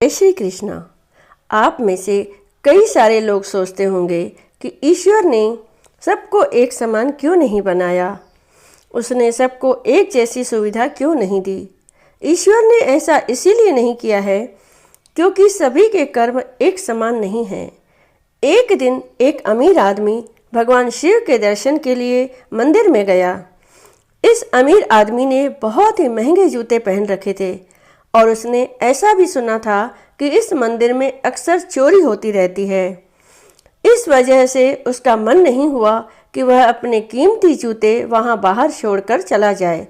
जय श्री कृष्णा। आप में से कई सारे लोग सोचते होंगे कि ईश्वर ने सबको एक समान क्यों नहीं बनाया, उसने सबको एक जैसी सुविधा क्यों नहीं दी। ईश्वर ने ऐसा इसीलिए नहीं किया है क्योंकि सभी के कर्म एक समान नहीं हैं। एक दिन एक अमीर आदमी भगवान शिव के दर्शन के लिए मंदिर में गया। इस अमीर आदमी ने बहुत ही महंगे जूते पहन रखे थे और उसने ऐसा भी सुना था कि इस मंदिर में अक्सर चोरी होती रहती है। इस वजह से उसका मन नहीं हुआ कि वह अपने कीमती जूते वहां बाहर छोड़कर चला जाए।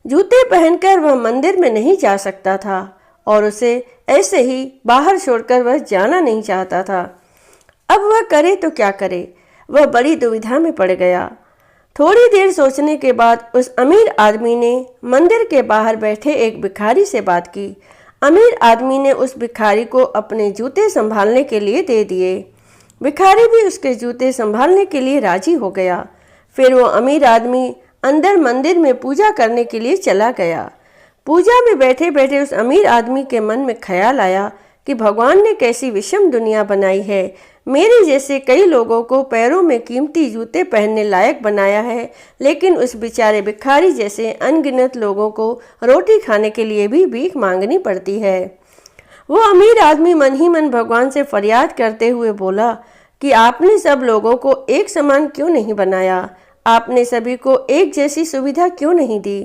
जूते पहनकर वह मंदिर में नहीं जा सकता था और उसे ऐसे ही बाहर छोड़कर वह जाना नहीं चाहता था। अब वह करे तो क्या करे, वह बड़ी दुविधा में पड़ गया। थोड़ी देर सोचने के बाद उस अमीर आदमी ने मंदिर के बाहर बैठे एक भिखारी से बात की। अमीर आदमी ने उस भिखारी को अपने जूते संभालने के लिए दे दिए। भिखारी भी उसके जूते संभालने के लिए राजी हो गया। फिर वो अमीर आदमी अंदर मंदिर में पूजा करने के लिए चला गया। पूजा में बैठे बैठे उस अमीर आदमी के मन में ख्याल आया कि भगवान ने कैसी विषम दुनिया बनाई है। मेरे जैसे कई लोगों को पैरों में कीमती जूते पहनने लायक बनाया है, लेकिन उस बेचारे भिखारी जैसे अनगिनत लोगों को रोटी खाने के लिए भी भीख मांगनी पड़ती है। वो अमीर आदमी मन ही मन भगवान से फरियाद करते हुए बोला कि आपने सब लोगों को एक समान क्यों नहीं बनाया, आपने सभी को एक जैसी सुविधा क्यों नहीं दी।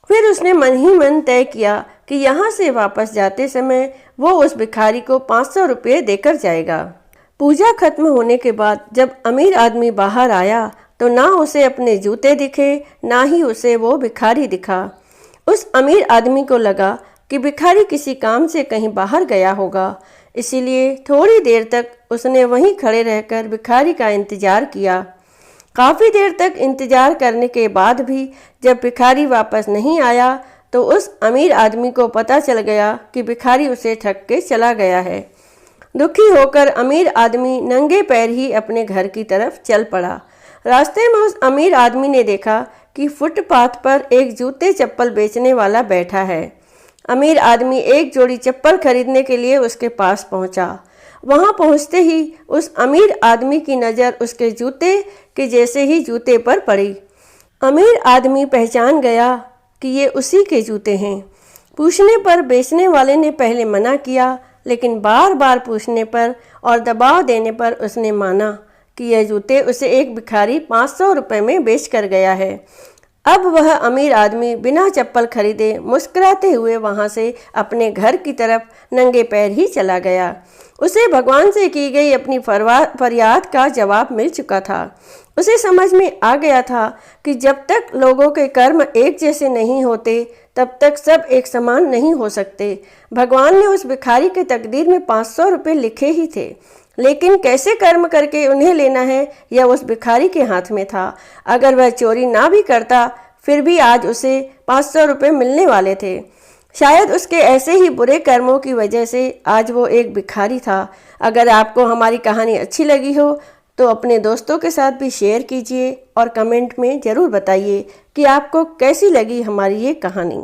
फिर उसने मन ही मन तय किया कि यहाँ से वापस जाते समय वो उस भिखारी को 500 रुपये देकर जाएगा। पूजा खत्म होने के बाद जब अमीर आदमी बाहर आया तो ना उसे अपने जूते दिखे, ना ही उसे वो भिखारी दिखा। उस अमीर आदमी को लगा कि भिखारी किसी काम से कहीं बाहर गया होगा, इसीलिए थोड़ी देर तक उसने वहीं खड़े रहकर भिखारी का इंतजार किया। काफ़ी देर तक इंतजार करने के बाद भी जब भिखारी वापस नहीं आया तो उस अमीर आदमी को पता चल गया कि भिखारी उसे ठग के चला गया है। दुखी होकर अमीर आदमी नंगे पैर ही अपने घर की तरफ चल पड़ा। रास्ते में उस अमीर आदमी ने देखा कि फुटपाथ पर एक जूते चप्पल बेचने वाला बैठा है। अमीर आदमी एक जोड़ी चप्पल खरीदने के लिए उसके पास पहुंचा। वहां पहुंचते ही उस अमीर आदमी की नज़र उसके जूते के जैसे ही जूते पर पड़ी। अमीर आदमी पहचान गया कि ये उसी के जूते हैं। पूछने पर बेचने वाले ने पहले मना किया, लेकिन बार बार पूछने पर और दबाव देने पर उसने माना कि यह जूते उसे एक भिखारी 500 रुपये में बेच कर गया है। अब वह अमीर आदमी बिना चप्पल खरीदे मुस्कुराते हुए वहां से अपने घर की तरफ नंगे पैर ही चला गया। उसे भगवान से की गई अपनी फरियाद का जवाब मिल चुका था। उसे समझ में आ गया था कि जब तक लोगों के कर्म एक जैसे नहीं होते तब तक सब एक समान नहीं हो सकते। भगवान ने उस भिखारी के तकदीर में 500 रुपये लिखे ही थे, लेकिन कैसे कर्म करके उन्हें लेना है यह उस भिखारी के हाथ में था। अगर वह चोरी ना भी करता फिर भी आज उसे 500 रुपये मिलने वाले थे। शायद उसके ऐसे ही बुरे कर्मों की वजह से आज वो एक भिखारी था। अगर आपको हमारी कहानी अच्छी लगी हो तो अपने दोस्तों के साथ भी शेयर कीजिए और कमेंट में ज़रूर बताइए कि आपको कैसी लगी हमारी ये कहानी।